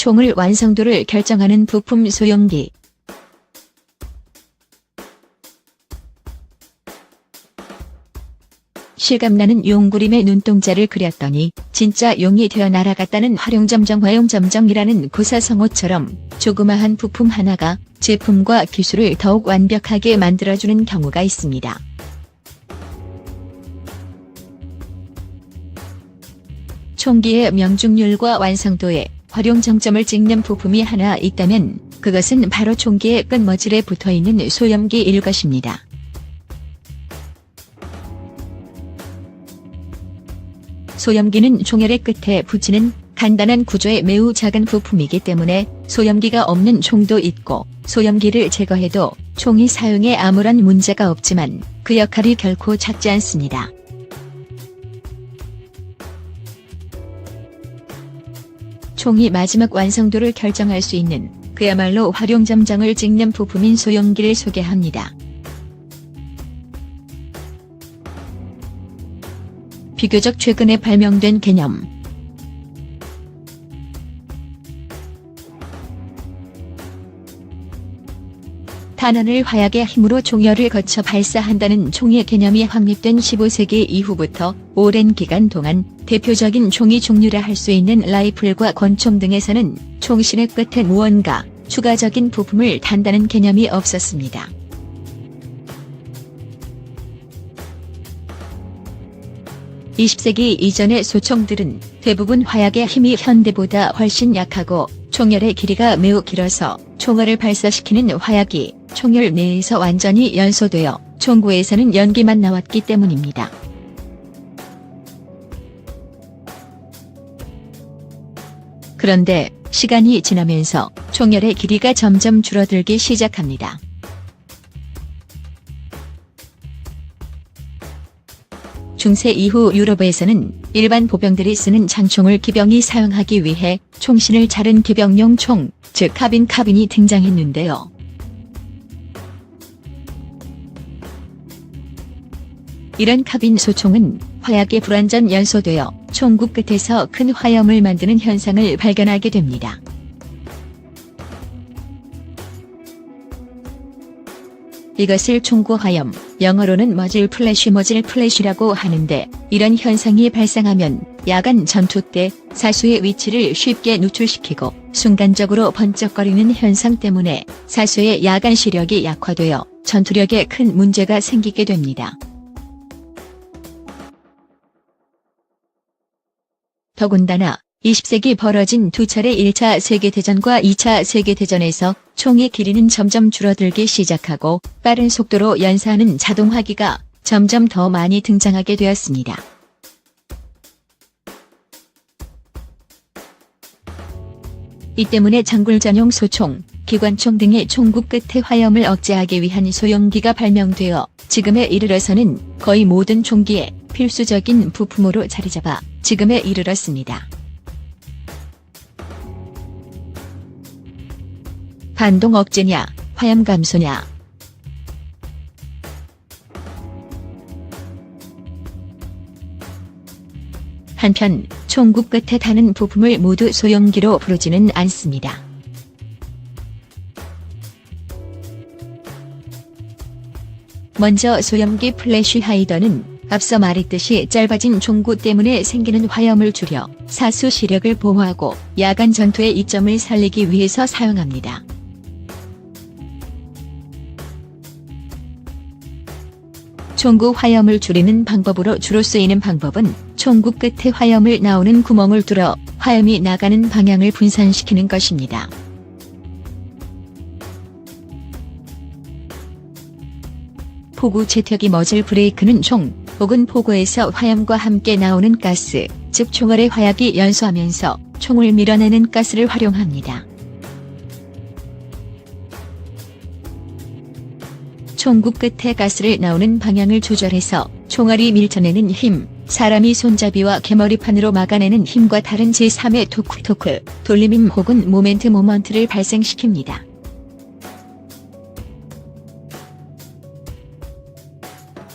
총을 완성도를 결정하는 부품 소형기. 실감나는 용 그림의 눈동자를 그렸더니 진짜 용이 되어 날아갔다는 화룡점정이라는 고사성어처럼 조그마한 부품 하나가 제품과 기술을 더욱 완벽하게 만들어주는 경우가 있습니다. 총기의 명중률과 완성도에 활용정점을 찍는 부품이 하나 있다면 그것은 바로 총기의 끝머질에 붙어있는 소염기일 것입니다. 소염기는 총열의 끝에 붙이는 간단한 구조의 매우 작은 부품이기 때문에 소염기가 없는 총도 있고 소염기를 제거해도 총이 사용에 아무런 문제가 없지만 그 역할이 결코 작지 않습니다. 총이 마지막 완성도를 결정할 수 있는 그야말로 활용점정을 찍는 부품인 소염기를 소개합니다. 비교적 최근에 발명된 개념. 탄환을 화약의 힘으로 총열을 거쳐 발사한다는 총의 개념이 확립된 15세기 이후부터 오랜 기간 동안 대표적인 총의 종류라 할 수 있는 라이플과 권총 등에서는 총신의 끝에 무언가 추가적인 부품을 단다는 개념이 없었습니다. (20세기) 이전의 소총들은 대부분 화약의 힘이 현대보다 훨씬 약하고 총열의 길이가 매우 길어서 총알을 발사시키는 화약이 총열 내에서 완전히 연소되어 총구에서는 연기만 나왔기 때문입니다. 그런데 시간이 지나면서 총열의 길이가 점점 줄어들기 시작합니다. 중세 이후 유럽에서는 일반 보병들이 쓰는 장총을 기병이 사용하기 위해 총신을 자른 기병용 총, 즉 카빈이 등장했는데요. 이런 카빈 소총은 화약에 불완전 연소되어 총구 끝에서 큰 화염을 만드는 현상을 발견하게 됩니다. 이것을 총구 화염, 영어로는 머질 플래시라고 하는데, 이런 현상이 발생하면 야간 전투 때 사수의 위치를 쉽게 누출시키고 순간적으로 번쩍거리는 현상 때문에 사수의 야간 시력이 약화되어 전투력에 큰 문제가 생기게 됩니다. 더군다나 20세기 벌어진 두 차례 1차 세계대전과 2차 세계대전에서 총의 길이는 점점 줄어들기 시작하고 빠른 속도로 연사하는 자동화기가 점점 더 많이 등장하게 되었습니다. 이 때문에 장굴 전용 소총, 기관총 등의 총구 끝의 화염을 억제하기 위한 소형기가 발명되어 지금에 이르러서는 거의 모든 총기의 필수적인 부품으로 자리잡아 지금에 이르렀습니다. 반동 억제냐, 화염 감소냐. 한편 총구 끝에 다는 부품을 모두 소형기로 부르지는 않습니다. 먼저 소염기 플래시 하이더는 앞서 말했듯이 짧아진 총구 때문에 생기는 화염을 줄여 사수 시력을 보호하고 야간 전투의 이점을 살리기 위해서 사용합니다. 총구 화염을 줄이는 방법으로 주로 쓰이는 방법은 총구 끝에 화염을 나오는 구멍을 뚫어 화염이 나가는 방향을 분산시키는 것입니다. 포구 채택이 머질 브레이크는 총 혹은 포구에서 화염과 함께 나오는 가스, 즉 총알의 화약이 연소하면서 총을 밀어내는 가스를 활용합니다. 총구 끝에 가스를 나오는 방향을 조절해서 총알이 밀쳐내는 힘, 사람이 손잡이와 개머리판으로 막아내는 힘과 다른 제3의 토크, 돌림힘 혹은 모멘트를 발생시킵니다.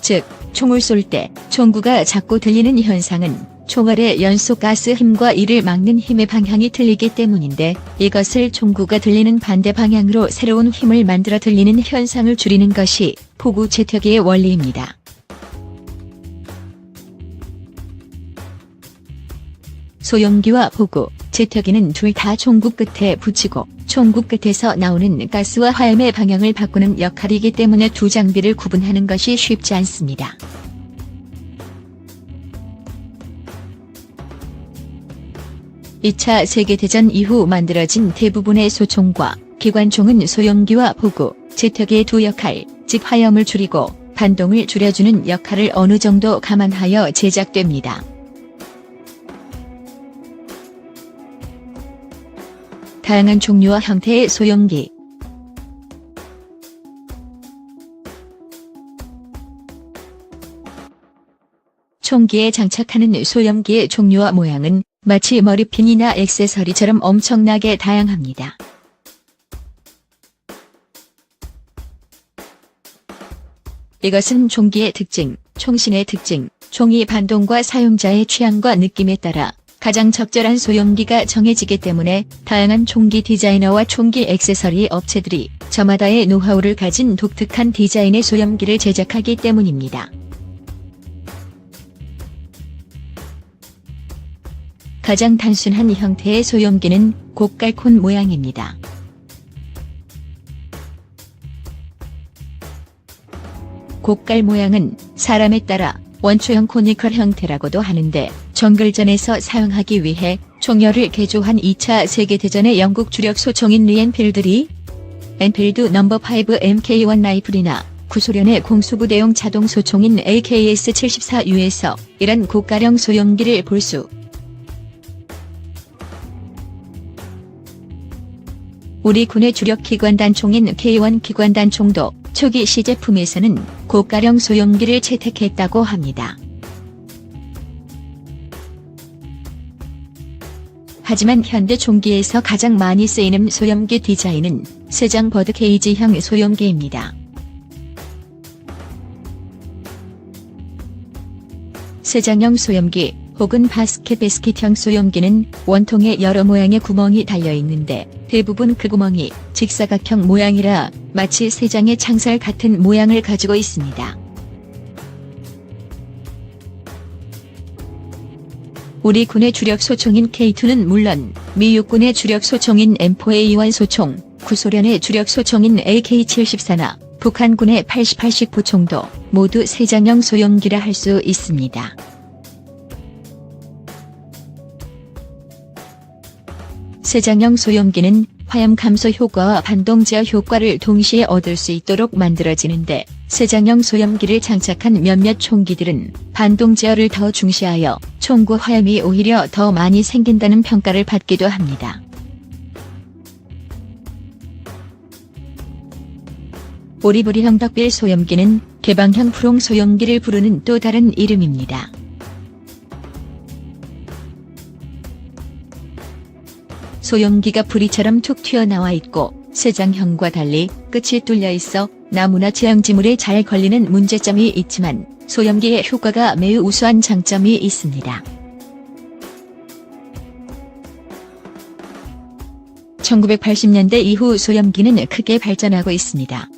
즉, 총을 쏠 때 총구가 작고 들리는 현상은 총알의 연소 가스 힘과 이를 막는 힘의 방향이 틀리기 때문인데, 이것을 총구가 들리는 반대 방향으로 새로운 힘을 만들어 들리는 현상을 줄이는 것이 포구 채터기의 원리입니다. 소염기와 포구, 채터기는 둘 다 총구 끝에 붙이고 총구 끝에서 나오는 가스와 화염의 방향을 바꾸는 역할이기 때문에 두 장비를 구분하는 것이 쉽지 않습니다. (2차) 세계대전 이후 만들어진 대부분의 소총과 기관총은 소염기와 포구, 채터기의 두 역할, 즉 화염을 줄이고 반동을 줄여주는 역할을 어느 정도 감안하여 제작됩니다. 다양한 종류와 형태의 소염기. 총기에 장착하는 소염기의 종류와 모양은 마치 머리핀이나 액세서리처럼 엄청나게 다양합니다. 이것은 총기의 특징, 총신의 특징, 총이 반동과 사용자의 취향과 느낌에 따라 가장 적절한 소염기가 정해지기 때문에 다양한 총기 디자이너와 총기 액세서리 업체들이 저마다의 노하우를 가진 독특한 디자인의 소염기를 제작하기 때문입니다. 가장 단순한 형태의 소염기는 곡갈콘 모양입니다. 곡갈 모양은 사람에 따라 원초형 코니컬 형태라고도 하는데, 정글전에서 사용하기 위해 총열을 개조한 2차 세계대전의 영국 주력 소총인 리엔필드 엔필드 No.5 MK1 라이플이나 구소련의 공수부대용 자동 소총인 AKS-74U에서 이런 고가령 소염기를 볼 수. 우리 군의 주력 기관단총인 K1 기관단총도 초기 시제품에서는 고가령 소염기를 채택했다고 합니다. 하지만 현대 총기에서 가장 많이 쓰이는 소염기 디자인은 세장 버드 게이지형 소염기입니다. 세장형 소염기 혹은 바스켓형 소염기는 원통에 여러 모양의 구멍이 달려있는데 대부분 그 구멍이 직사각형 모양이라 마치 세장의 창살 같은 모양을 가지고 있습니다. 우리 군의 주력 소총인 K2는 물론 미 육군의 주력 소총인 M4A1 소총, 구소련의 주력 소총인 AK-74나 북한군의 88식 보총도 모두 세장형 소염기라 할 수 있습니다. 세장형 소염기는 화염 감소 효과와 반동 제어 효과를 동시에 얻을 수 있도록 만들어지는데, 세장형 소염기를 장착한 몇몇 총기들은 반동 제어를 더 중시하여 총구 화염이 오히려 더 많이 생긴다는 평가를 받기도 합니다. 오리부리형 덕빌 소염기는 개방형 프롱 소염기를 부르는 또 다른 이름입니다. 소염기가 부리처럼 툭 튀어나와 있고 세장형과 달리 끝이 뚫려 있어 나무나 지형지물에 잘 걸리는 문제점이 있지만 소염기의 효과가 매우 우수한 장점이 있습니다. 1980년대 이후 소염기는 크게 발전하고 있습니다.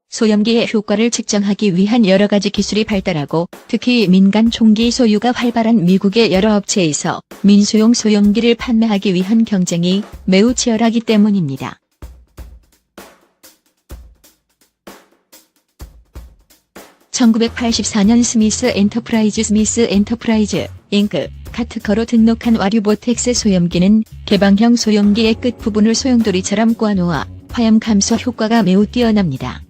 소염기의 효과를 측정하기 위한 여러 가지 기술이 발달하고, 특히 민간 총기 소유가 활발한 미국의 여러 업체에서 민수용 소염기를 판매하기 위한 경쟁이 매우 치열하기 때문입니다. (1984년) 스미스 엔터프라이즈 잉크 카트커로 등록한 와류보텍스 소염기는 개방형 소염기의 끝부분을 소용돌이처럼 꼬아놓아 화염 감소 효과가 매우 뛰어납니다.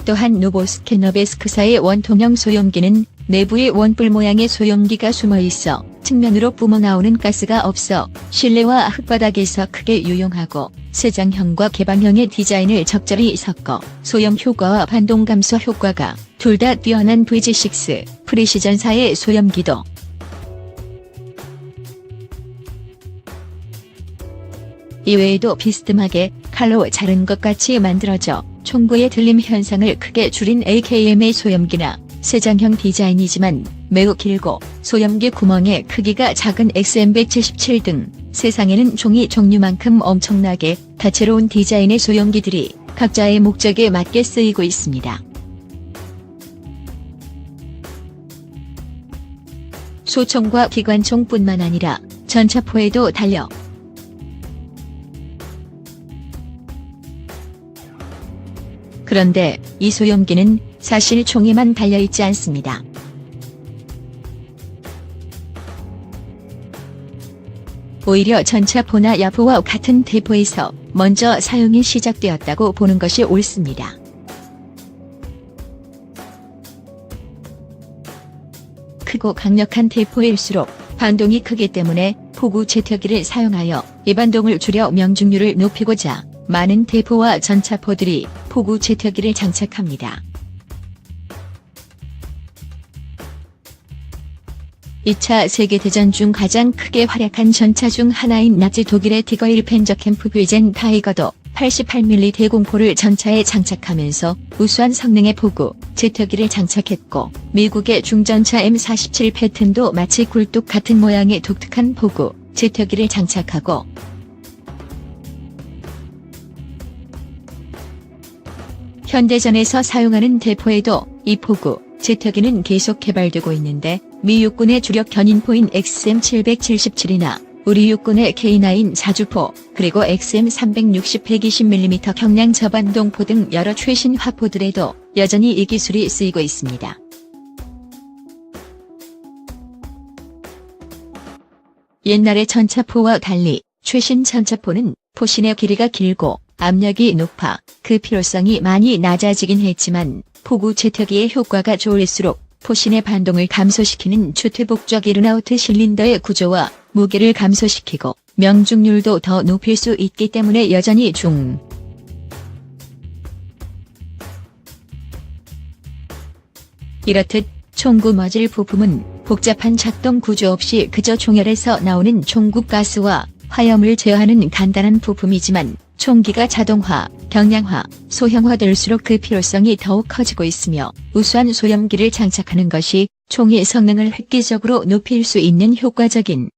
또한 노보스케너베스크사의 원통형 소염기는 내부에 원뿔 모양의 소염기가 숨어있어 측면으로 뿜어나오는 가스가 없어 실내와 흙바닥에서 크게 유용하고, 세장형과 개방형의 디자인을 적절히 섞어 소염 효과와 반동 감소 효과가 둘 다 뛰어난 VG6 프리시전사의 소염기도 이외에도 비스듬하게 칼로 자른 것 같이 만들어져 총구의 들림 현상을 크게 줄인 AKM의 소염기나 세장형 디자인이지만 매우 길고 소염기 구멍의 크기가 작은 XM177 등 세상에는 종이 종류만큼 엄청나게 다채로운 디자인의 소염기들이 각자의 목적에 맞게 쓰이고 있습니다. 소총과 기관총뿐만 아니라 전차포에도 달려 그런데 이 소염기는 사실 총에만 달려있지 않습니다. 오히려 전차포나 야포와 같은 대포에서 먼저 사용이 시작되었다고 보는 것이 옳습니다. 크고 강력한 대포일수록 반동이 크기 때문에 포구 제트기를 사용하여 이 반동을 줄여 명중률을 높이고자 많은 대포와 전차포들이 포구 제트기를 장착합니다. 2차 세계대전 중 가장 크게 활약한 전차 중 하나인 나치 독일의 티거일 펜저캠프 뷰젠 타이거도 88mm 대공포를 전차에 장착하면서 우수한 성능의 포구 제트기를 장착했고, 미국의 중전차 M47 패튼도 마치 굴뚝 같은 모양의 독특한 포구 제트기를 장착하고, 현대전에서 사용하는 대포에도 이 포구 제트기는 계속 개발되고 있는데, 미 육군의 주력 견인포인 XM777이나 우리 육군의 K9 자주포, 그리고 XM360 120mm 경량 저반동포 등 여러 최신 화포들에도 여전히 이 기술이 쓰이고 있습니다. 옛날의 전차포와 달리 최신 전차포는 포신의 길이가 길고 압력이 높아 그 필요성이 많이 낮아지긴 했지만, 포구 제트기의 효과가 좋을수록 포신의 반동을 감소시키는 최퇴복적 이른아우트 실린더의 구조와 무게를 감소시키고 명중률도 더 높일 수 있기 때문에 여전히 이렇듯 총구 머질 부품은 복잡한 작동 구조 없이 그저 총열에서 나오는 총구 가스와 화염을 제어하는 간단한 부품이지만, 총기가 자동화, 경량화, 소형화될수록 그 필요성이 더욱 커지고 있으며, 우수한 소염기를 장착하는 것이 총의 성능을 획기적으로 높일 수 있는 효과적인